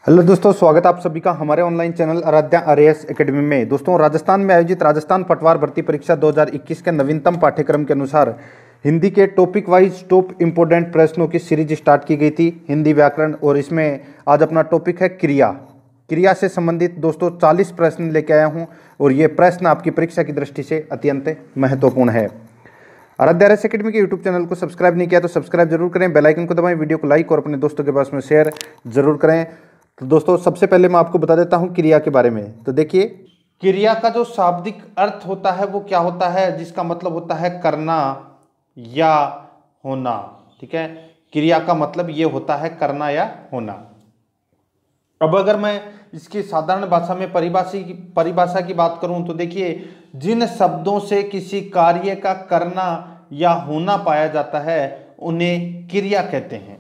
Hello दोस्तों, स्वागत है आप सभी का हमारे online channel Aaradhya RAS academy में। दोस्तों, राजस्थान में आयोजित राजस्थान पटवार भर्ती परीक्षा 2021 के नवीनतम पाठ्यक्रम के अनुसार हिंदी के टॉपिक वाइज टॉप इंपोर्टेंट प्रश्नों की सीरीज स्टार्ट की गई थी, हिंदी व्याकरण। और इसमें आज अपना टॉपिक है क्रिया। क्रिया से संबंधित दोस्तों 40 प्रश्न लेके आया हूँ और ये प्रश्न आपकी परीक्षा की दृष्टि से अत्यंत महत्वपूर्ण है। आराध्या आरएएस एकेडमी के यूट्यूब चैनल को सब्सक्राइब नहीं किया तो सब्सक्राइब जरूर करें, बेल आइकन को दबाएं, वीडियो को लाइक और अपने दोस्तों के पास में शेयर जरूर करें। तो दोस्तों, सबसे पहले मैं आपको बता देता हूं क्रिया के बारे में। तो देखिए, क्रिया का जो शाब्दिक अर्थ होता है वो क्या होता है, जिसका मतलब होता है करना या होना। ठीक है, क्रिया का मतलब ये होता है करना या होना। अब अगर मैं इसकी साधारण भाषा में परिभाषा की बात करूं तो देखिए, जिन शब्दों से किसी कार्य का करना या होना पाया जाता है उन्हें क्रिया कहते हैं।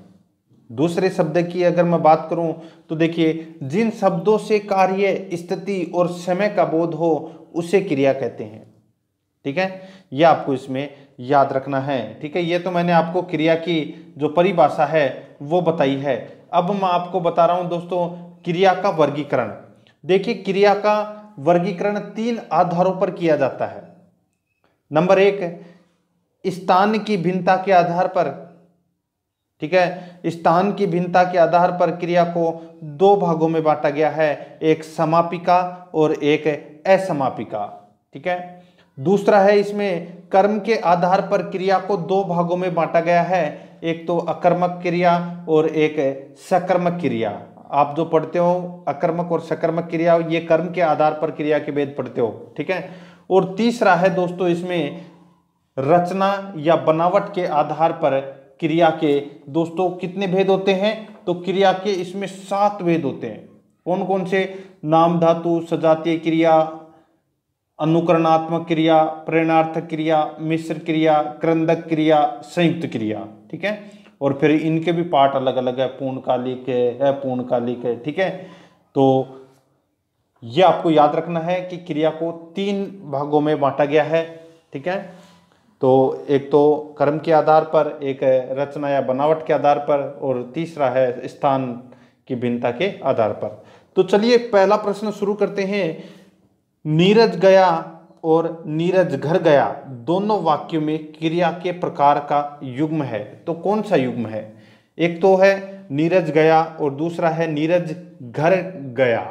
दूसरे शब्द की अगर मैं बात करूं तो देखिए, जिन शब्दों से कार्य, स्थिति और समय का बोध हो उसे क्रिया कहते हैं। ठीक है, यह आपको इसमें याद रखना है। ठीक है, ये तो मैंने आपको क्रिया की जो परिभाषा है वो बताई है। अब मैं आपको बता रहा हूं दोस्तों क्रिया का वर्गीकरण। देखिए, क्रिया का वर्गीकरण 3 आधारों पर किया जाता है। नंबर 1, स्थान की भिन्नता के आधार पर। ठीक है, स्थान की भिन्नता के आधार पर क्रिया को 2 भागों में बांटा गया है, एक समापिका और एक असमापिका। ठीक है, दूसरा है इसमें कर्म के आधार पर क्रिया को 2 भागों में बांटा गया है, एक तो अकर्मक क्रिया और एक सकर्मक क्रिया। आप जो पढ़ते हो अकर्मक और सकर्मक क्रिया, ये कर्म के आधार पर क्रिया के भेद पढ़ते हो। ठीक है, और तीसरा है दोस्तों इसमें रचना या बनावट के आधार पर क्रिया के दोस्तों कितने भेद होते हैं, तो क्रिया के इसमें 7 भेद होते हैं। कौन कौन से? नाम धातु, सजातीय क्रिया, अनुकरणात्मक क्रिया, प्रेरणार्थक क्रिया, मिश्र क्रिया, क्रंदक क्रिया, संयुक्त क्रिया। ठीक है, और फिर इनके भी पार्ट अलग अलग है, पूर्णकालिक है, पूर्णकालिक है। ठीक है, तो यह आपको याद रखना है कि क्रिया को 3 भागों में बांटा गया है। ठीक है, तो एक तो कर्म के आधार पर, एक रचना या बनावट के आधार पर, और तीसरा है स्थान की भिन्नता के आधार पर। तो चलिए पहला प्रश्न शुरू करते हैं। नीरज गया और नीरज घर गया दोनों वाक्यों में क्रिया के प्रकार का युग्म है, तो कौन सा युग्म है? एक तो है नीरज गया और दूसरा है नीरज घर गया।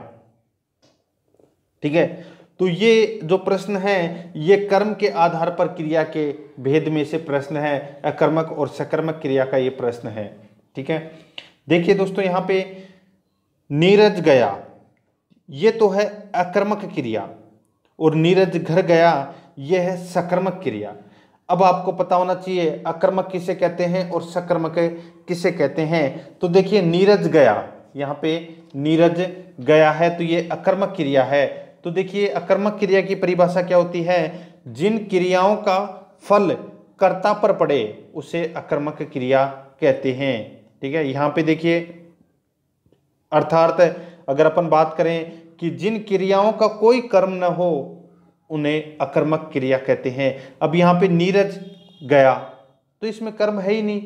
ठीक है, तो ये जो प्रश्न है ये कर्म के आधार पर क्रिया के भेद में से प्रश्न है, अकर्मक और सकर्मक क्रिया का ये प्रश्न है। ठीक है, देखिए दोस्तों, यहाँ पे नीरज गया ये तो है अकर्मक क्रिया और नीरज घर गया ये है सकर्मक क्रिया। अब आपको पता होना चाहिए अकर्मक किसे कहते हैं और सकर्मक किसे कहते हैं। तो देखिए, नीरज गया, यहाँ पे नीरज गया है तो ये अकर्मक क्रिया है। तो देखिए, अकर्मक क्रिया की परिभाषा क्या होती है? जिन क्रियाओं का फल कर्ता पर पड़े उसे अकर्मक क्रिया कहते हैं। ठीक है, यहाँ पे देखिए, अर्थात अगर अपन बात करें कि जिन क्रियाओं का कोई कर्म न हो उन्हें अकर्मक क्रिया कहते हैं। अब यहाँ पे नीरज गया तो इसमें कर्म है ही नहीं,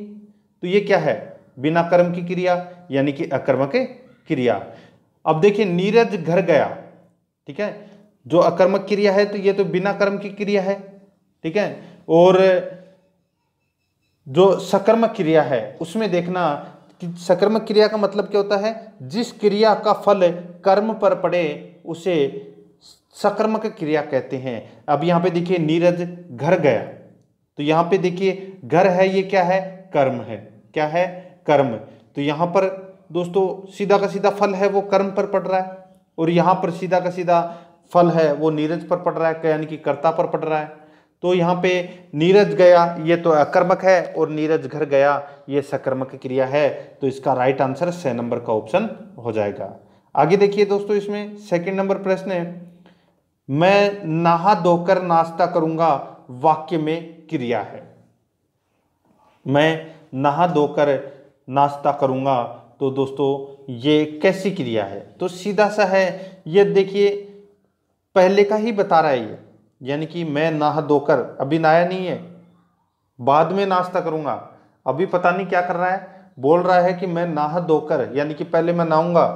तो ये क्या है? बिना कर्म की क्रिया, यानी कि अकर्मक क्रिया। अब देखिए, नीरज घर गया, ठीक है, जो अकर्मक क्रिया है तो ये तो बिना कर्म की क्रिया है। ठीक है, और जो सकर्मक क्रिया है उसमें देखना कि सकर्मक क्रिया का मतलब क्या होता है? जिस क्रिया का फल कर्म पर पड़े उसे सकर्मक क्रिया कहते हैं। अब यहाँ पे देखिए, नीरज घर गया, तो यहाँ पे देखिए घर है, ये क्या है? कर्म है। क्या है? कर्म। तो यहाँ पर दोस्तों सीधा का सीधा फल है वो कर्म पर पड़ रहा है, और यहाँ पर सीधा का सीधा फल है वो नीरज पर पड़ रहा है, यानी कि कर्ता पर पड़ रहा है। तो यहाँ पे नीरज गया ये तो अकर्मक है और नीरज घर गया ये सकर्मक क्रिया है। तो इसका राइट आंसर 6 नंबर का ऑप्शन हो जाएगा। आगे देखिए दोस्तों, इसमें सेकंड नंबर प्रश्न है, मैं नहा धोकर नाश्ता करूंगा वाक्य में क्रिया है। मैं नहा धोकर नाश्ता करूंगा, तो दोस्तों ये कैसी क्रिया है? तो सीधा सा है, ये देखिए पहले का ही बता रहा है ये, यानी कि मैं नहा धोकर, अभी नहाया नहीं है, बाद में नाश्ता करूंगा, अभी पता नहीं क्या कर रहा है, बोल रहा है कि मैं नहा धोकर, यानी कि पहले मैं नहाऊंगा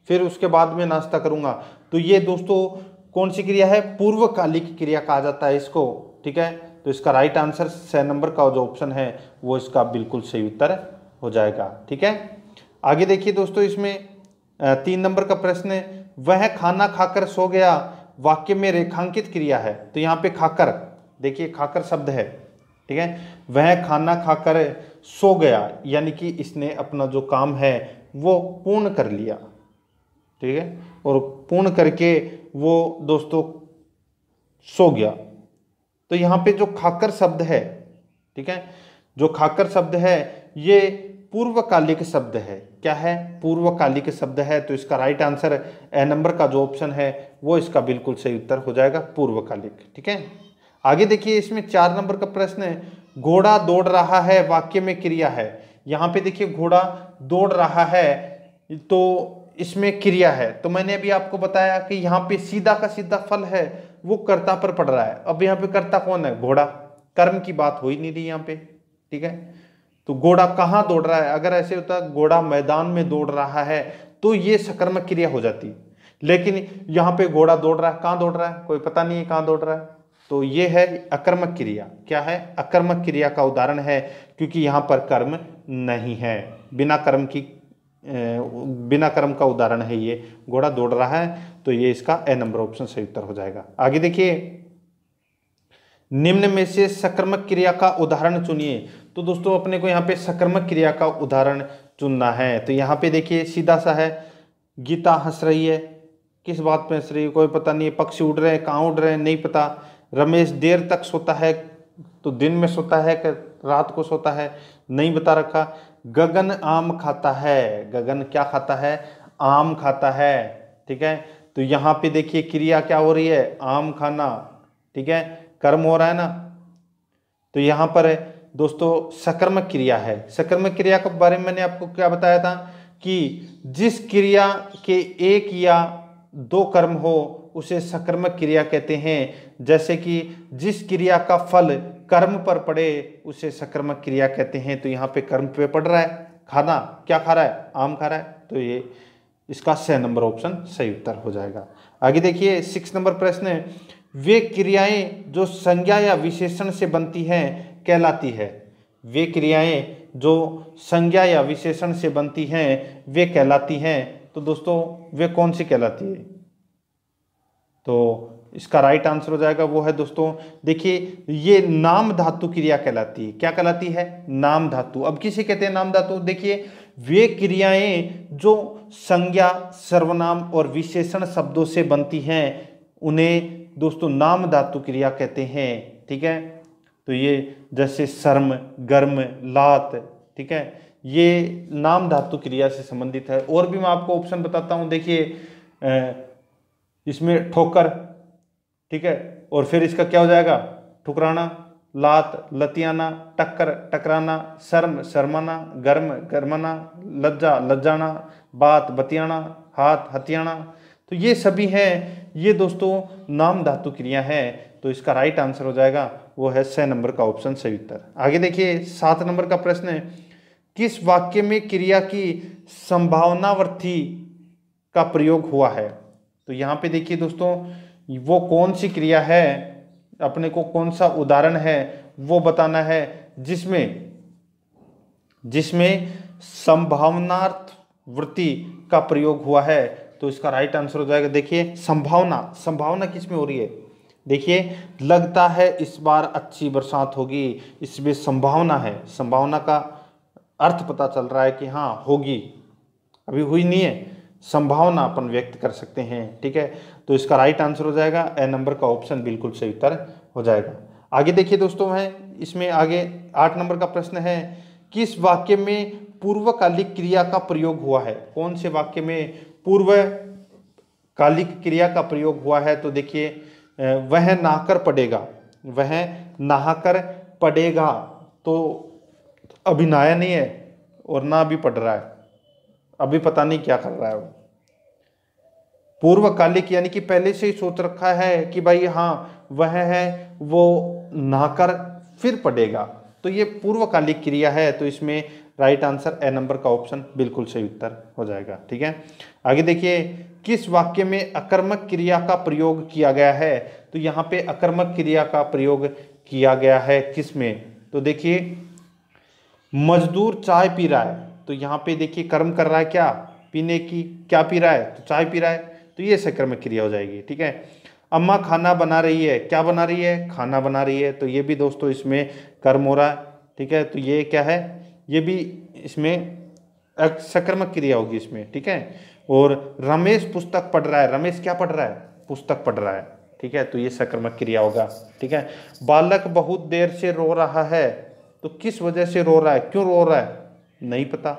फिर उसके बाद में नाश्ता करूंगा। तो ये दोस्तों कौन सी क्रिया है, पूर्वकालिक क्रिया कहा जाता है इसको, ठीक है। तो इसका राइट आंसर 6 नंबर का जो ऑप्शन है वो इसका बिल्कुल सही उत्तर हो जाएगा, ठीक है। आगे देखिए दोस्तों, इसमें 3 नंबर का प्रश्न है, वह खाना खाकर सो गया वाक्य में रेखांकित क्रिया है। तो यहाँ पे खाकर, देखिए खाकर शब्द है, ठीक है। वह खाना खाकर सो गया यानी कि इसने अपना जो काम है वो पूर्ण कर लिया, ठीक है, और पूर्ण करके वो दोस्तों सो गया। तो यहाँ पे जो खाकर शब्द है, ठीक है, जो खाकर शब्द है ये पूर्वकालिक शब्द है। क्या है, पूर्वकालिक शब्द है। तो इसका राइट आंसर ए नंबर का जो ऑप्शन है वो इसका बिल्कुल सही उत्तर हो जाएगा, पूर्वकालिक, ठीक है। आगे देखिए, इसमें 4 नंबर का प्रश्न है, घोड़ा दौड़ रहा है वाक्य में क्रिया है। यहाँ पे देखिए घोड़ा दौड़ रहा है तो इसमें क्रिया है। तो मैंने अभी आपको बताया कि यहाँ पे सीधा का सीधा फल है वो कर्ता पर पड़ रहा है। अब यहाँ पे कर्ता कौन है, घोड़ा, कर्म की बात हो ही नहीं रही यहाँ पे, ठीक है। तो घोड़ा कहाँ दौड़ रहा है, अगर ऐसे होता घोड़ा मैदान में दौड़ रहा है तो ये सकर्मक क्रिया हो जाती, लेकिन यहाँ पे घोड़ा दौड़ रहा है, कहाँ दौड़ रहा है कोई पता नहीं है कहाँ दौड़ रहा है, तो ये है अकर्मक क्रिया। क्या है, अकर्मक क्रिया का उदाहरण है, क्योंकि यहाँ पर कर्म नहीं है, बिना कर्म का उदाहरण है ये, घोड़ा दौड़ रहा है। तो ये इसका ए नंबर ऑप्शन सही उत्तर हो जाएगा। आगे देखिए, निम्न में से सकर्मक क्रिया का उदाहरण चुनिए। तो दोस्तों अपने को यहाँ पे सकर्मक क्रिया का उदाहरण चुनना है। तो यहाँ पे देखिए सीधा सा है, गीता हंस रही है, किस बात पे हंस रही है कोई पता नहीं है, पक्षी उड़ रहे हैं, कहाँ उड़ रहे हैं नहीं पता, रमेश देर तक सोता है, तो दिन में सोता है कि रात को सोता है नहीं बता रखा। गगन आम खाता है, गगन क्या खाता है, आम खाता है, ठीक है। तो यहाँ पे देखिए क्रिया क्या हो रही है, आम खाना, ठीक है, कर्म हो रहा है ना। तो यहाँ पर दोस्तों सकर्मक क्रिया है। सकर्मक क्रिया के बारे में मैंने आपको क्या बताया था कि जिस क्रिया के एक या दो कर्म हो उसे सकर्मक क्रिया कहते हैं। जैसे कि जिस क्रिया का फल कर्म पर पड़े उसे सकर्मक क्रिया कहते हैं। तो यहाँ पे कर्म पे पड़ रहा है, खाना, क्या खा रहा है, आम खा रहा है, तो ये इसका 6 नंबर ऑप्शन सही उत्तर हो जाएगा। आगे देखिए 6 नंबर प्रश्न है, वे क्रियाएं जो संज्ञा या विशेषण से बनती हैं कहलाती है। वे क्रियाएं जो संज्ञा या विशेषण से बनती हैं वे कहलाती हैं। तो दोस्तों वे कौन सी कहलाती है, तो इसका राइट आंसर हो जाएगा वो है दोस्तों, देखिए ये नाम धातु क्रिया कहलाती है। क्या कहलाती है, नाम धातु। अब किसे कहते हैं नाम धातु, देखिए वे क्रियाएं जो संज्ञा, सर्वनाम और विशेषण शब्दों से बनती हैं उन्हें दोस्तों नाम धातु क्रिया कहते हैं, ठीक है। तो ये जैसे शर्म, गर्म, लात, ठीक है, ये नाम धातु क्रिया से संबंधित है। और भी मैं आपको ऑप्शन बताता हूं, देखिए इसमें ठोकर, ठीक है, और फिर इसका क्या हो जाएगा, ठुकराना, लात, लतियाना, टक्कर, टकराना, शर्म, शर्माना, गर्म, गरमाना, लज्जा, लज्जाना, बात, बतियाना, हाथ, हथियाना। तो ये सभी हैं, ये दोस्तों नाम धातु क्रिया है। तो इसका राइट आंसर हो जाएगा वो है 6 नंबर का ऑप्शन सही उत्तर। आगे देखिए 7 नंबर का प्रश्न है, किस वाक्य में क्रिया की संभावनावर्थी का प्रयोग हुआ है। तो यहाँ पे देखिए दोस्तों वो कौन सी क्रिया है, अपने को कौन सा उदाहरण है वो बताना है जिसमें संभावनार्थ वृत्ति का प्रयोग हुआ है। तो इसका राइट आंसर हो जाएगा, देखिए संभावना किसमें हो रही है, देखिए लगता है इस बार अच्छी बरसात होगी, इसमें संभावना है, संभावना का अर्थ पता चल रहा है कि हाँ होगी, अभी हुई नहीं है, संभावना अपन व्यक्त कर सकते हैं, ठीक है। तो इसका राइट आंसर हो जाएगा ए नंबर का ऑप्शन बिल्कुल सही उत्तर हो जाएगा। आगे देखिए दोस्तों है इसमें आगे 8 नंबर का प्रश्न है, किस वाक्य में पूर्वकालिक क्रिया का प्रयोग हुआ है। कौन से वाक्य में पूर्वकालिक क्रिया का प्रयोग हुआ है। तो देखिए वह नहाकर पड़ेगा, वह नहाकर पड़ेगा, तो अभी नहाया नहीं है और ना अभी पढ़ रहा है, अभी पता नहीं क्या कर रहा है वो। पूर्वकालिक यानी कि पहले से ही सोच रखा है कि भाई हाँ वह है, वो नहाकर फिर पढ़ेगा, तो ये पूर्वकालिक क्रिया है। तो इसमें राइट आंसर ए नंबर का ऑप्शन बिल्कुल सही उत्तर हो जाएगा। ठीक है, आगे देखिए, किस वाक्य में अकर्मक क्रिया का प्रयोग किया गया है? तो यहाँ पे अकर्मक क्रिया का प्रयोग किया गया है किस में? तो देखिए, मजदूर चाय पी रहा है, तो यहाँ पे देखिए कर्म कर रहा है क्या? पीने की। क्या पी रहा है? तो चाय पी रहा है, तो ये सकर्मक क्रिया हो जाएगी। ठीक है, अम्मा खाना बना रही है, क्या बना रही है? खाना बना रही है, तो ये भी दोस्तों इसमें कर्म हो रहा है। ठीक है, तो ये क्या है? ये भी इसमें सकर्मक क्रिया होगी इसमें। ठीक है, और रमेश पुस्तक पढ़ रहा है, रमेश क्या पढ़ रहा है? पुस्तक पढ़ रहा है। ठीक है, तो ये सकर्मक क्रिया होगा। ठीक है, बालक बहुत देर से रो रहा है, तो किस वजह से रो रहा है? क्यों रो रहा है? नहीं पता,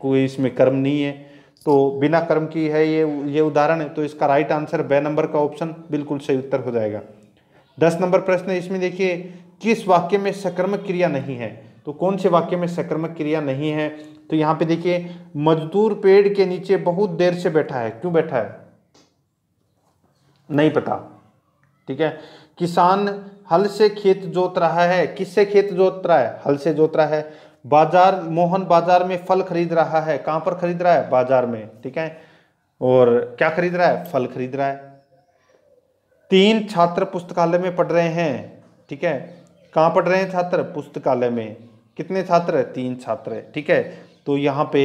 कोई इसमें कर्म नहीं है, तो बिना कर्म की है ये उदाहरण है, तो इसका राइट आंसर बे नंबर का ऑप्शन बिल्कुल सही उत्तर हो जाएगा। 10 नंबर प्रश्न है, इसमें देखिए, किस वाक्य में सकर्मक क्रिया नहीं है? तो कौन से वाक्य में सकर्मक क्रिया नहीं है? तो यहाँ पे देखिए, मजदूर पेड़ के नीचे बहुत देर से बैठा है, क्यों बैठा है? नहीं पता। ठीक है, किसान हल से खेत जोत रहा है, किससे खेत जोत रहा है? हल से जोत रहा है। मोहन बाजार में फल खरीद रहा है, कहां पर खरीद रहा है? बाजार में। ठीक है, और क्या खरीद रहा है? फल खरीद रहा है। 3 छात्र पुस्तकालय में पढ़ रहे हैं। ठीक है, कहां पढ़ रहे हैं छात्र? पुस्तकालय में। कितने छात्र? 3 छात्र। ठीक है, तो यहाँ पे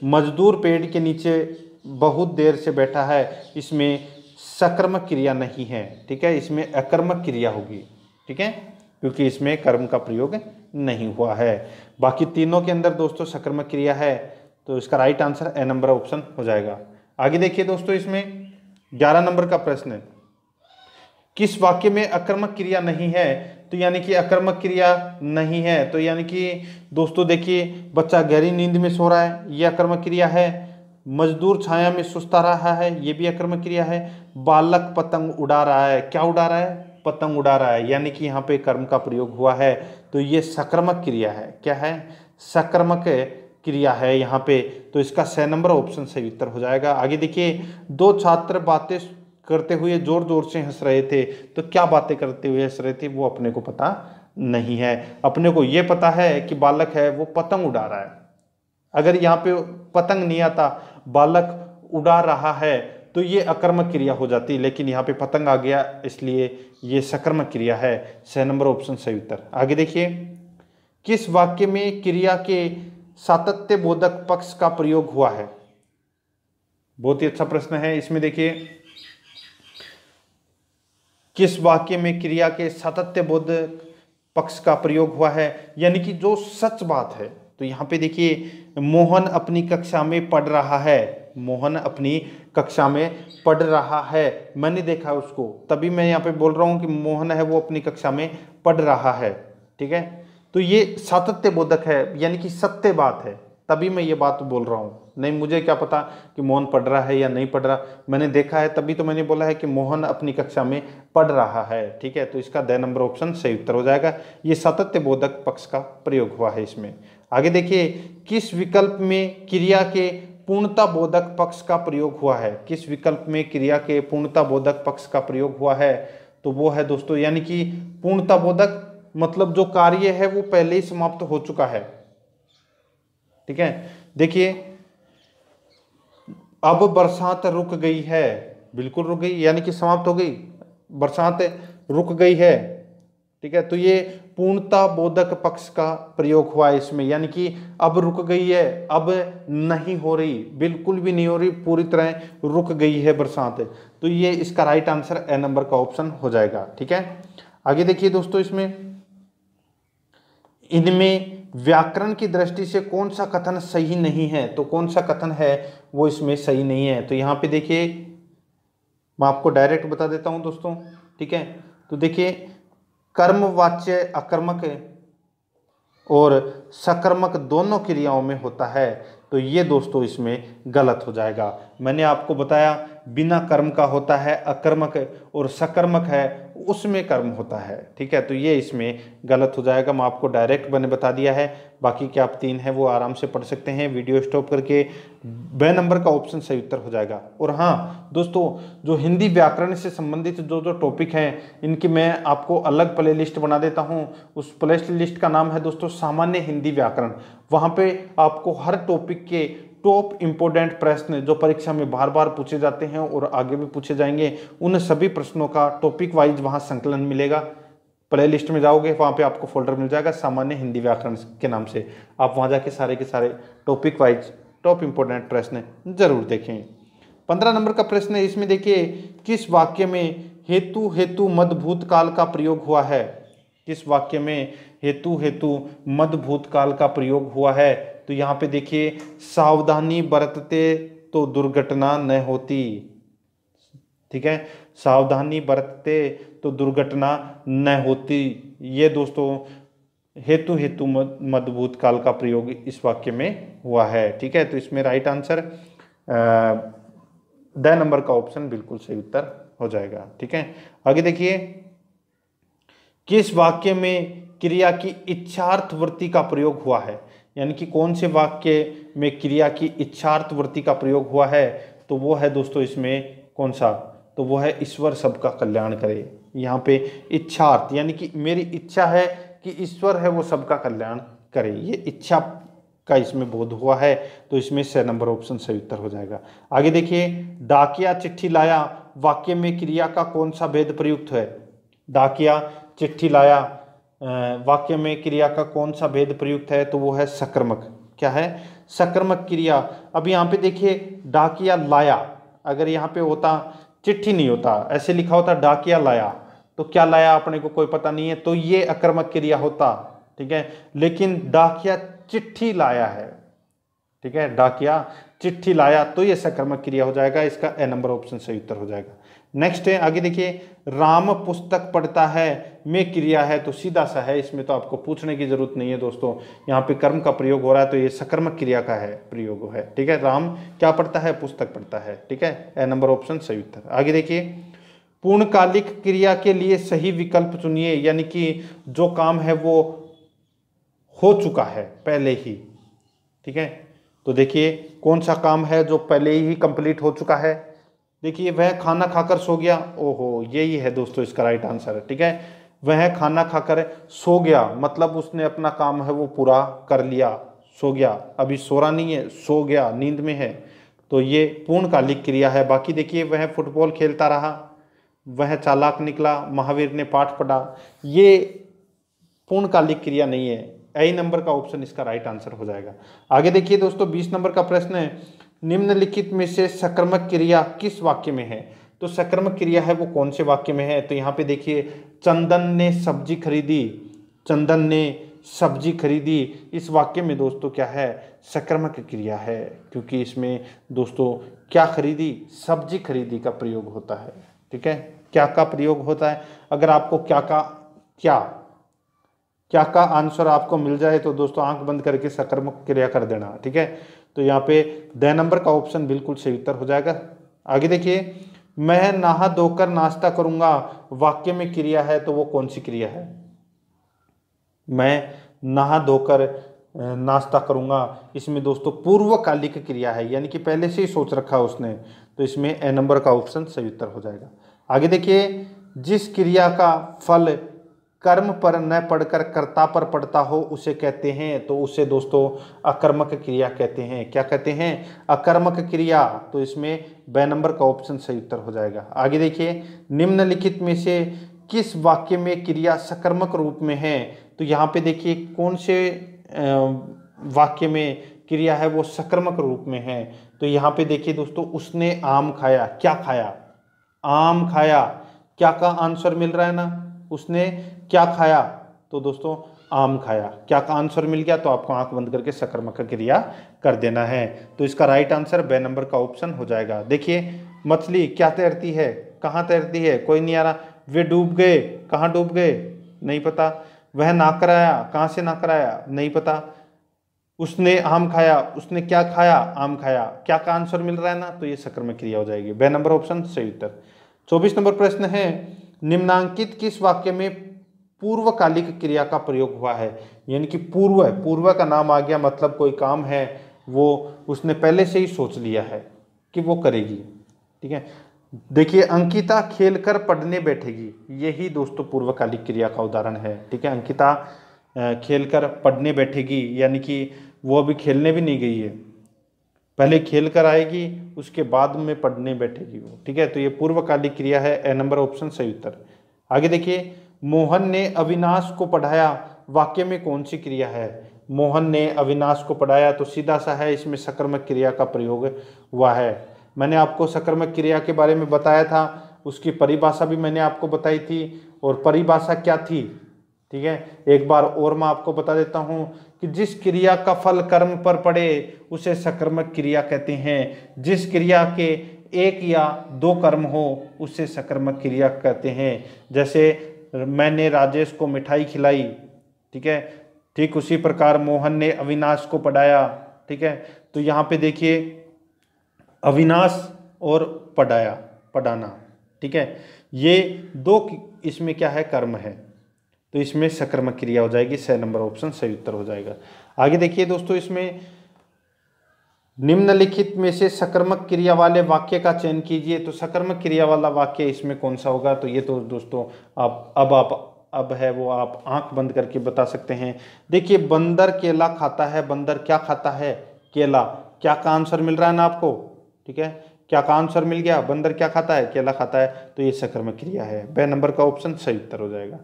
मजदूर पेड़ के नीचे बहुत देर से बैठा है, इसमें सकर्मक क्रिया नहीं है। ठीक है, इसमें अकर्मक क्रिया होगी। ठीक है, क्योंकि इसमें कर्म का प्रयोग नहीं हुआ है। बाकी तीनों के अंदर दोस्तों सकर्मक क्रिया है, तो इसका right answer A number option हो जाएगा। आगे देखिए दोस्तों, इसमें 11 नंबर का प्रश्न है, किस वाक्य में अकर्मक क्रिया नहीं है? तो यानी कि अकर्मक क्रिया नहीं है, तो यानी कि दोस्तों देखिए, बच्चा गहरी नींद में सो रहा है, ये अकर्मक क्रिया है। मजदूर छाया में सुस्ता रहा है, ये भी अकर्मक क्रिया है। बालक पतंग उड़ा रहा है, क्या उड़ा रहा है? पतंग उड़ा रहा है, यानी कि यहाँ पे कर्म का प्रयोग हुआ है, तो ये सकर्मक क्रिया है। क्या है? सकर्मक क्रिया है यहाँ पे, तो इसका 6 नंबर ऑप्शन सही उत्तर हो जाएगा। आगे देखिए, 2 छात्र बातें करते हुए जोर जोर से हंस रहे थे, तो क्या बातें करते हुए हंस रहे थे वो अपने को पता नहीं है। अपने को ये पता है कि बालक है वो पतंग उड़ा रहा है। अगर यहाँ पे पतंग नहीं आता, बालक उड़ा रहा है, तो ये अकर्मक क्रिया हो जाती, लेकिन यहाँ पे पतंग आ गया, इसलिए ये सकर्मक क्रिया है। 6 नंबर ऑप्शन सही उत्तर। आगे देखिए, किस वाक्य में क्रिया के सातत्य बोधक पक्ष का प्रयोग हुआ है? बहुत ही अच्छा प्रश्न है। इसमें देखिए, किस वाक्य में क्रिया के सातत्य बोधक पक्ष का प्रयोग हुआ है, यानी कि जो सच बात है। तो यहाँ पे देखिए, मोहन अपनी कक्षा में पढ़ रहा है, मोहन अपनी कक्षा में पढ़ रहा है, मैंने देखा उसको, तभी मैं यहाँ पे बोल रहा हूँ कि मोहन है वो अपनी कक्षा में पढ़ रहा है। ठीक है, तो ये सातत्य बोधक है, यानी कि सत्य बात है, तभी मैं ये बात बोल रहा हूँ। नहीं मुझे क्या पता कि मोहन पढ़ रहा है या नहीं पढ़ रहा, मैंने देखा है तभी तो मैंने बोला है कि मोहन अपनी कक्षा में पढ़ रहा है। ठीक है, तो इसका 2 नंबर ऑप्शन सही उत्तर हो जाएगा। ये सातत्य बोधक पक्ष का प्रयोग हुआ है इसमें। आगे देखिए, किस विकल्प में क्रिया के पूर्णता बोधक पक्ष का प्रयोग हुआ है? किस विकल्प में क्रिया के पूर्णता बोधक पक्ष का प्रयोग हुआ है? तो वो है दोस्तों, यानी कि पूर्णता बोधक मतलब जो कार्य है वो पहले ही समाप्त हो चुका है। ठीक है, देखिए, अब बरसात रुक गई है, बिल्कुल रुक गई, यानी कि समाप्त हो गई, बरसात रुक गई है। ठीक है, तो ये पूर्णता बोधक पक्ष का प्रयोग हुआ है इसमें, यानी कि अब रुक गई है, अब नहीं हो रही, बिल्कुल भी नहीं हो रही, पूरी तरह रुक गई है बरसात, तो ये इसका राइट आंसर ए नंबर का ऑप्शन हो जाएगा। ठीक है, आगे देखिए दोस्तों, इनमें व्याकरण की दृष्टि से कौन सा कथन सही नहीं है? तो कौन सा कथन है वो इसमें सही नहीं है? तो यहाँ पे देखिए, मैं आपको डायरेक्ट बता देता हूँ दोस्तों। ठीक है, तो देखिए, कर्मवाच्य अकर्मक और सकर्मक दोनों क्रियाओं में होता है, तो ये दोस्तों इसमें गलत हो जाएगा। मैंने आपको बताया बिना कर्म का होता है अकर्मक, और सकर्मक है उसमें कर्म होता है। ठीक है, तो ये इसमें गलत हो जाएगा। मैं आपको डायरेक्ट मैंने बता दिया है, बाकी के आप 3 है वो आराम से पढ़ सकते हैं वीडियो स्टॉप करके। ब नंबर का ऑप्शन सही उत्तर हो जाएगा। और हाँ दोस्तों, जो हिंदी व्याकरण से संबंधित जो जो टॉपिक हैं इनकी मैं आपको अलग प्ले लिस्ट बना देता हूँ। उस प्ले लिस्ट का नाम है दोस्तों सामान्य हिंदी व्याकरण। वहाँ पे आपको हर टॉपिक के टॉप इंपोर्टेंट प्रश्न जो परीक्षा में बार बार पूछे जाते हैं और आगे भी पूछे जाएंगे, उन सभी प्रश्नों का टॉपिक वाइज वहाँ संकलन मिलेगा। प्ले लिस्ट में जाओगे वहाँ पे आपको फोल्डर मिल जाएगा सामान्य हिंदी व्याकरण के नाम से। आप वहाँ जाके सारे के सारे टॉपिक वाइज टॉप इंपोर्टेंट प्रश्न जरूर देखें। 15 नंबर का प्रश्न है, इसमें देखिए किस वाक्य में हेतु हेतु मद भूतकाल का प्रयोग हुआ है। किस वाक्य में हेतु हेतु मद भूतकाल का प्रयोग हुआ है। तो यहाँ पे देखिए सावधानी बरतते तो दुर्घटना न होती। ठीक है, सावधानी बरतते तो दुर्घटना न होती, ये दोस्तों हेतु हेतु मद भूतकाल का प्रयोग इस वाक्य में हुआ है। ठीक है, तो इसमें राइट आंसर द नंबर का ऑप्शन बिल्कुल सही उत्तर हो जाएगा। ठीक है, आगे देखिए किस वाक्य में क्रिया की इच्छार्थवृत्ति का प्रयोग हुआ है। यानी कि कौन से वाक्य में क्रिया की इच्छार्थवृत्ति का प्रयोग हुआ है। तो वो है दोस्तों इसमें कौन सा, तो वो है ईश्वर सबका कल्याण करे। यहाँ पे इच्छार्थ यानी कि मेरी इच्छा है कि ईश्वर है वो सबका कल्याण करे, ये इच्छा का इसमें बोध हुआ है। तो इसमें 6 नंबर ऑप्शन सही उत्तर हो जाएगा। आगे देखिए डाकिया चिट्ठी लाया वाक्य में क्रिया का कौन सा भेद प्रयुक्त है। डाकिया चिट्ठी लाया वाक्य में क्रिया का कौन सा भेद प्रयुक्त है। तो वो है सकर्मक। क्या है, सकर्मक क्रिया। अब यहाँ पे देखिए डाकिया लाया, अगर यहाँ पे होता चिट्ठी नहीं होता, ऐसे लिखा होता डाकिया लाया, तो क्या लाया अपने को कोई पता नहीं है, तो ये अकर्मक क्रिया होता। ठीक है, लेकिन डाकिया चिट्ठी लाया है। ठीक है, डाकिया चिट्ठी लाया, तो ये सकर्मक क्रिया हो जाएगा। इसका ए नंबर ऑप्शन सही उत्तर हो जाएगा। नेक्स्ट है, आगे देखिए राम पुस्तक पढ़ता है में क्रिया है, तो सीधा सा है, इसमें तो आपको पूछने की जरूरत नहीं है दोस्तों। यहाँ पे कर्म का प्रयोग हो रहा है, तो ये सकर्मक क्रिया का है प्रयोग है। ठीक है, राम क्या पढ़ता है, पुस्तक पढ़ता है। ठीक है, ए नंबर ऑप्शन सही उत्तर। आगे देखिए पूर्णकालिक क्रिया के लिए सही विकल्प चुनिए, यानी कि जो काम है वो हो चुका है पहले ही। ठीक है, तो देखिए कौन सा काम है जो पहले ही कंप्लीट हो चुका है। देखिए वह खाना खाकर सो गया, ओहो यही है दोस्तों इसका राइट आंसर। ठीक है, वह खाना खाकर सो गया, मतलब उसने अपना काम है वो पूरा कर लिया, सो गया, अभी सो रहा नहीं है, सो गया, नींद में है, तो ये पूर्णकालिक क्रिया है। बाकी देखिए वह फुटबॉल खेलता रहा, वह चालाक निकला, महावीर ने पाठ पढ़ा, ये पूर्णकालिक क्रिया नहीं है। ए नंबर का ऑप्शन इसका राइट आंसर हो जाएगा। आगे देखिए दोस्तों 20 नंबर का प्रश्न है, निम्नलिखित में से सकर्मक क्रिया किस वाक्य में है। तो सकर्मक क्रिया है वो कौन से वाक्य में है। तो यहाँ पे देखिए चंदन ने सब्जी खरीदी, चंदन ने सब्जी खरीदी, इस वाक्य में दोस्तों क्या है, सकर्मक क्रिया है, क्योंकि इसमें दोस्तों क्या खरीदी, सब्जी खरीदी का प्रयोग होता है। ठीक है, क्या का प्रयोग होता है। अगर आपको क्या का आंसर आपको मिल जाए तो दोस्तों आंख बंद करके सकर्मक क्रिया कर देना। ठीक है, तो यहाँ पे द नंबर का ऑप्शन बिल्कुल सही उत्तर हो जाएगा। आगे देखिए मैं नहा धोकर नाश्ता करूंगा वाक्य में क्रिया है, तो वो कौन सी क्रिया है। मैं नहा धोकर नाश्ता करूंगा, इसमें दोस्तों पूर्वकालिक क्रिया है, यानी कि पहले से ही सोच रखा उसने, तो इसमें ए नंबर का ऑप्शन सही उत्तर हो जाएगा। आगे देखिए जिस क्रिया का फल कर्म पर न पढ़कर कर्ता पर पड़ता हो उसे कहते हैं, तो उसे दोस्तों अकर्मक क्रिया कहते हैं। क्या कहते हैं, अकर्मक क्रिया। तो इसमें ब नंबर का ऑप्शन सही उत्तर हो जाएगा। आगे देखिए निम्नलिखित में से किस वाक्य में क्रिया सकर्मक रूप में है। तो यहाँ पे देखिए कौन से वाक्य में क्रिया है वो सकर्मक रूप में है। तो यहाँ पे देखिए दोस्तों उसने आम खाया, क्या खाया, आम खाया, क्या का आंसर मिल रहा है ना, उसने क्या खाया, तो दोस्तों आम खाया, क्या का आंसर मिल गया, तो आपको आंख बंद करके सकर्मक क्रिया कर देना है। तो इसका राइट आंसर ब नंबर का ऑप्शन हो जाएगा। देखिए मछली क्या तैरती है, कहाँ तैरती है, कोई नहीं आ रहा, वे डूब गए, कहाँ डूब गए, नहीं पता, वह नाकर आया, कहाँ से नाकर आया, नहीं पता, उसने आम खाया, उसने क्या खाया, आम खाया, क्या का आंसर मिल रहा है ना, तो ये सकर्मक क्रिया हो जाएगी। ब नंबर ऑप्शन सही उत्तर। 24 नंबर प्रश्न है, निम्नांकित किस वाक्य में पूर्वकालिक क्रिया का प्रयोग हुआ है? यानी कि पूर्व का नाम आ गया, मतलब कोई काम है वो उसने पहले से ही सोच लिया है कि वो करेगी। ठीक है, देखिए अंकिता खेलकर पढ़ने बैठेगी, यही दोस्तों पूर्वकालिक क्रिया का उदाहरण है। ठीक है, अंकिता खेलकर पढ़ने बैठेगी, यानी कि वो अभी खेलने भी नहीं गई है, पहले खेल कर आएगी, उसके बाद में पढ़ने बैठेगी वो। ठीक है, तो ये पूर्वकालिक क्रिया है। ए नंबर ऑप्शन सही उत्तर। आगे देखिए, मोहन ने अविनाश को पढ़ाया, वाक्य में कौन सी क्रिया है? मोहन ने अविनाश को पढ़ाया, तो सीधा सा है, इसमें सकर्मक क्रिया का प्रयोग हुआ है। मैंने आपको सकर्मक क्रिया के बारे में बताया था, उसकी परिभाषा भी मैंने आपको बताई थी, और परिभाषा क्या थी? ठीक है, एक बार और मैं आपको बता देता हूं कि जिस क्रिया का फल कर्म पर पड़े उसे सकर्मक क्रिया कहते हैं। जिस क्रिया के एक या दो कर्म हो उसे सकर्मक क्रिया कहते हैं। जैसे मैंने राजेश को मिठाई खिलाई, ठीक है, ठीक उसी प्रकार मोहन ने अविनाश को पढ़ाया। ठीक है, तो यहाँ पे देखिए अविनाश और पढ़ाया, पढ़ाना, ठीक है, ये दो इसमें क्या है, कर्म है, तो इसमें सकर्मक क्रिया हो जाएगी। 6 नंबर ऑप्शन सही उत्तर हो जाएगा। आगे देखिए दोस्तों, इसमें निम्नलिखित में से सकर्मक क्रिया वाले वाक्य का चयन कीजिए। तो सकर्मक क्रिया वाला वाक्य इसमें कौन सा होगा? तो ये तो दोस्तों अब है वो आप आंख बंद करके बता सकते हैं। देखिए, बंदर केला खाता है, बंदर क्या खाता है? केला। क्या का आंसर मिल रहा है ना आपको? ठीक है, क्या का आंसर मिल गया, बंदर क्या खाता है, केला खाता है, तो ये सकर्मक क्रिया है। ब नंबर का ऑप्शन सही उत्तर हो जाएगा।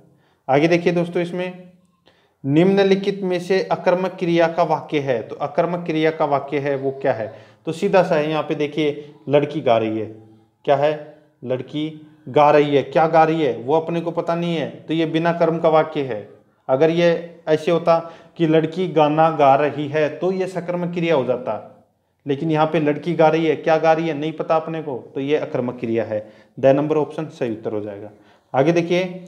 आगे देखिए दोस्तों, इसमें निम्नलिखित में से अकर्मक क्रिया का वाक्य है, तो अकर्मक क्रिया का वाक्य है वो क्या है? तो सीधा सा है, यहाँ पे देखिए लड़की गा रही है, क्या है, लड़की गा रही है, क्या गा रही है वो अपने को पता नहीं है, तो ये बिना कर्म का वाक्य है। अगर ये ऐसे होता कि लड़की गाना गा रही है तो ये सकर्मक क्रिया हो जाता, लेकिन यहाँ पे लड़की गा रही है, क्या गा रही है नहीं पता अपने को, तो ये अकर्मक क्रिया है। द नंबर ऑप्शन सही उत्तर हो जाएगा। आगे देखिए,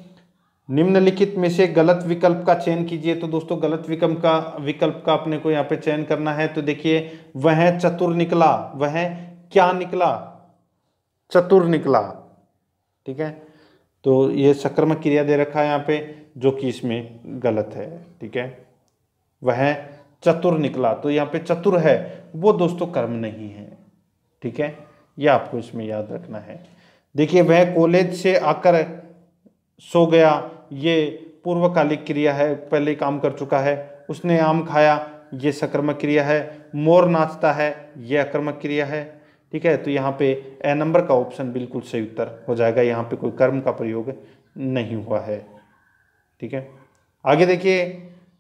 निम्नलिखित में से गलत विकल्प का चयन कीजिए। तो दोस्तों गलत विकल्प का अपने को यहाँ पे चयन करना है। तो देखिए, वह चतुर निकला, वह क्या निकला, चतुर निकला। ठीक है, तो ये सकर्मक क्रिया दे रखा है यहाँ पे, जो कि इसमें गलत है। ठीक है, वह चतुर निकला, तो यहाँ पे चतुर है वो दोस्तों कर्म नहीं है। ठीक है, ये आपको इसमें याद रखना है। देखिए, वह कॉलेज से आकर सो गया, ये पूर्वकालिक क्रिया है, पहले काम कर चुका है। उसने आम खाया, ये सकर्मक क्रिया है। मोर नाचता है, ये अकर्मक क्रिया है। ठीक है, तो यहाँ पे ए नंबर का ऑप्शन बिल्कुल सही उत्तर हो जाएगा, यहाँ पे कोई कर्म का प्रयोग नहीं हुआ है। ठीक है, आगे देखिए,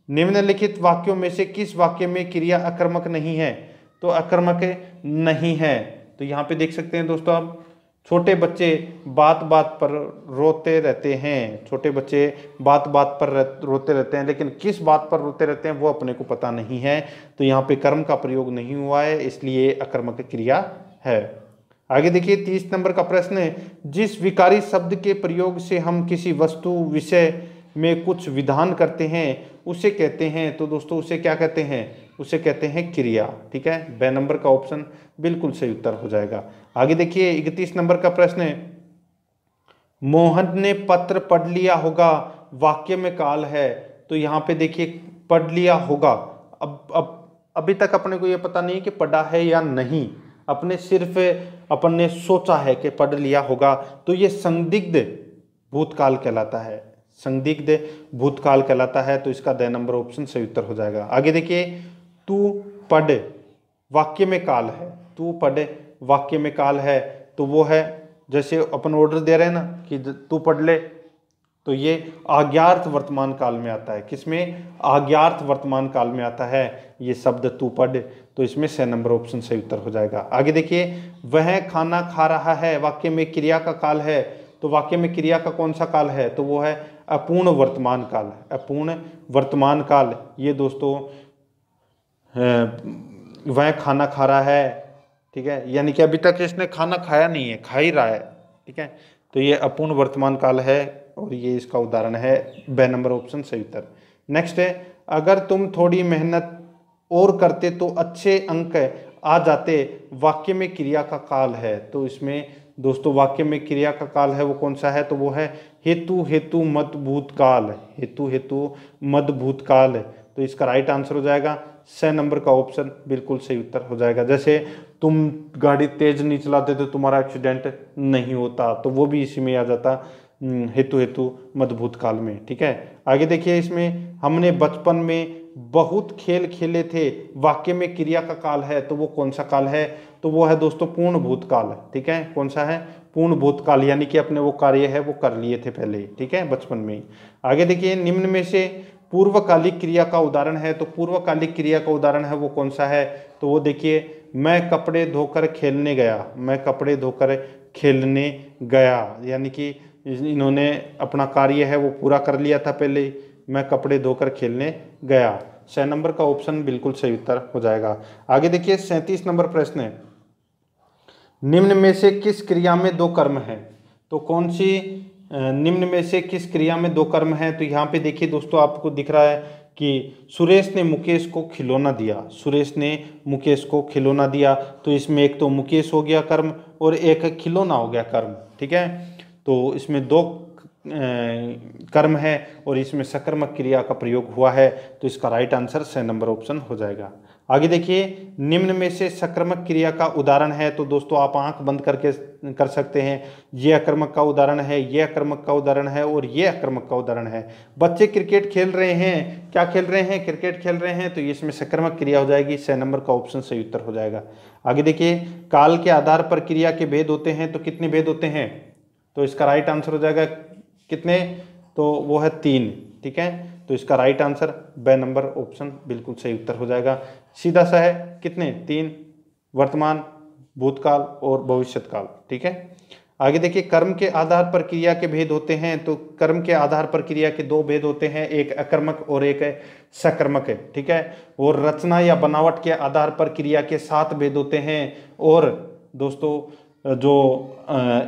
निम्नलिखित वाक्यों में से किस वाक्य में क्रिया अकर्मक नहीं है? तो अकर्मक नहीं है, तो यहाँ पे देख सकते हैं दोस्तों आप, छोटे बच्चे बात बात पर रोते रहते हैं, छोटे बच्चे बात बात पर रोते रहते हैं, लेकिन किस बात पर रोते रहते हैं वो अपने को पता नहीं है, तो यहाँ पे कर्म का प्रयोग नहीं हुआ है, इसलिए अकर्मक क्रिया है। आगे देखिए, 30 नंबर का प्रश्न है, जिस विकारी शब्द के प्रयोग से हम किसी वस्तु विषय में कुछ विधान करते हैं उसे कहते हैं। तो दोस्तों उसे क्या कहते हैं? उसे कहते हैं क्रिया। ठीक है, ब नंबर का ऑप्शन बिल्कुल सही उत्तर हो जाएगा। आगे देखिए, 31 नंबर का प्रश्न है, मोहन ने पत्र पढ़ लिया होगा, वाक्य में काल है। तो यहाँ पे देखिए पढ़ लिया होगा, अब अभी तक अपने को ये पता नहीं कि पढ़ा है या नहीं, अपने सिर्फ अपन ने सोचा है कि पढ़ लिया होगा, तो ये संदिग्ध भूतकाल कहलाता है, संदिग्ध भूतकाल कहलाता है, तो इसका द नंबर ऑप्शन सही उत्तर हो जाएगा। आगे देखिए, तू पढ़ वाक्य में काल है, तू पढ़ वाक्य में काल है, तो वो है जैसे अपन ऑर्डर दे रहे हैं ना कि तू पढ़ ले, तो ये आज्ञार्थ वर्तमान काल में आता है। किसमें? आज्ञार्थ वर्तमान काल में आता है ये शब्द तू पढ़, तो इसमें 6 नंबर ऑप्शन सही उत्तर हो जाएगा। आगे देखिए, वह खाना खा रहा है, वाक्य में क्रिया का काल है, तो वाक्य में क्रिया का कौन सा काल है? तो वो है अपूर्ण वर्तमान काल, अपूर्ण वर्तमान काल। ये दोस्तों वह खाना खा रहा है, ठीक है, यानी कि अभी तक इसने खाना खाया नहीं है, खा ही रहा है। ठीक है, तो ये अपूर्ण वर्तमान काल है और ये इसका उदाहरण है, ब नंबर ऑप्शन सही उत्तर। नेक्स्ट है, अगर तुम थोड़ी मेहनत और करते तो अच्छे अंक आ जाते, वाक्य में क्रिया का काल है। तो इसमें दोस्तों वाक्य में क्रिया का काल है वो कौन सा है, तो वो है हेतु हेतु मद भूतकाल, हेतु हेतु मद भूतकाल। तो इसका राइट आंसर हो जाएगा 6 नंबर का ऑप्शन बिल्कुल सही उत्तर हो जाएगा। जैसे तुम गाड़ी तेज नहीं चलाते तो तुम्हारा एक्सीडेंट नहीं होता, तो वो भी इसी में आ जाता, हेतु हेतु मद भूतकाल में। ठीक है, आगे देखिए, इसमें हमने बचपन में बहुत खेल खेले थे, वाक्य में क्रिया का काल है, तो वो कौन सा काल है, तो वो है दोस्तों पूर्ण भूतकाल। ठीक है, कौन सा है, पूर्ण भूतकाल, यानी कि अपने वो कार्य है वो कर लिए थे पहले। ठीक है, बचपन में। आगे देखिए, निम्न में से पूर्वकालिक क्रिया का उदाहरण है, तो पूर्वकालिक क्रिया का उदाहरण है वो कौन सा है, तो वो देखिए, मैं कपड़े धोकर खेलने गया, मैं कपड़े धोकर खेलने गया, यानी कि इन्होंने अपना कार्य है वो पूरा कर लिया था पहले, मैं कपड़े धोकर खेलने गया। 6 नंबर का ऑप्शन बिल्कुल सही उत्तर हो जाएगा। आगे देखिए, 37 नंबर प्रश्न है, निम्न में से किस क्रिया में 2 कर्म है, तो कौन सी निम्न में से किस क्रिया में 2 कर्म है, तो यहाँ पे देखिए दोस्तों आपको दिख रहा है कि सुरेश ने मुकेश को खिलौना दिया, सुरेश ने मुकेश को खिलौना दिया, तो इसमें एक तो मुकेश हो गया कर्म और एक खिलौना हो गया कर्म। ठीक है, तो इसमें 2 कर्म है और इसमें सकर्मक क्रिया का प्रयोग हुआ है, तो इसका राइट आंसर 6 नंबर ऑप्शन हो जाएगा। आगे देखिए, निम्न में से सकर्मक क्रिया का उदाहरण है, तो दोस्तों आप आंख बंद करके कर सकते हैं, ये अकर्मक का उदाहरण है, ये अकर्मक का उदाहरण है और ये अकर्मक का उदाहरण है। बच्चे क्रिकेट खेल रहे हैं, क्या खेल रहे हैं, क्रिकेट खेल रहे हैं, तो इसमें सकर्मक क्रिया हो जाएगी, 6 नंबर का ऑप्शन सही उत्तर हो जाएगा। आगे देखिए, काल के आधार पर क्रिया के भेद होते हैं, तो कितने भेद होते हैं, तो इसका राइट आंसर हो जाएगा कितने, तो वो है 3। ठीक है, तो इसका राइट आंसर ब नंबर ऑप्शन बिल्कुल सही उत्तर हो जाएगा। सीधा सा है, कितने, 3, वर्तमान, भूतकाल और भविष्यत काल। ठीक है, आगे देखिए, कर्म के आधार पर क्रिया के भेद होते हैं, तो कर्म के आधार पर क्रिया के 2 भेद होते हैं, एक अकर्मक और एक सकर्मक है। ठीक है, और रचना या बनावट के आधार पर क्रिया के 7 भेद होते हैं, और दोस्तों जो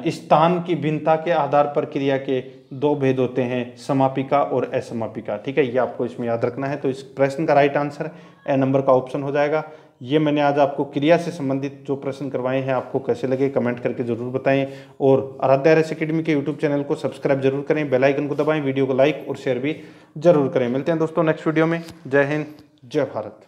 स्थान की भिन्नता के आधार पर क्रिया के 2 भेद होते हैं, समापिका और असमापिका। ठीक है, ये आपको इसमें याद रखना है। तो इस प्रश्न का राइट आंसर ए नंबर का ऑप्शन हो जाएगा। ये मैंने आज आपको क्रिया से संबंधित जो प्रश्न करवाए हैं, आपको कैसे लगे कमेंट करके जरूर बताएं, और आराध्या आरएस एकेडमी के यूट्यूब चैनल को सब्सक्राइब जरूर करें, बेल आइकन को दबाएं, वीडियो को लाइक और शेयर भी जरूर करें। मिलते हैं दोस्तों नेक्स्ट वीडियो में। जय हिंद, जय भारत।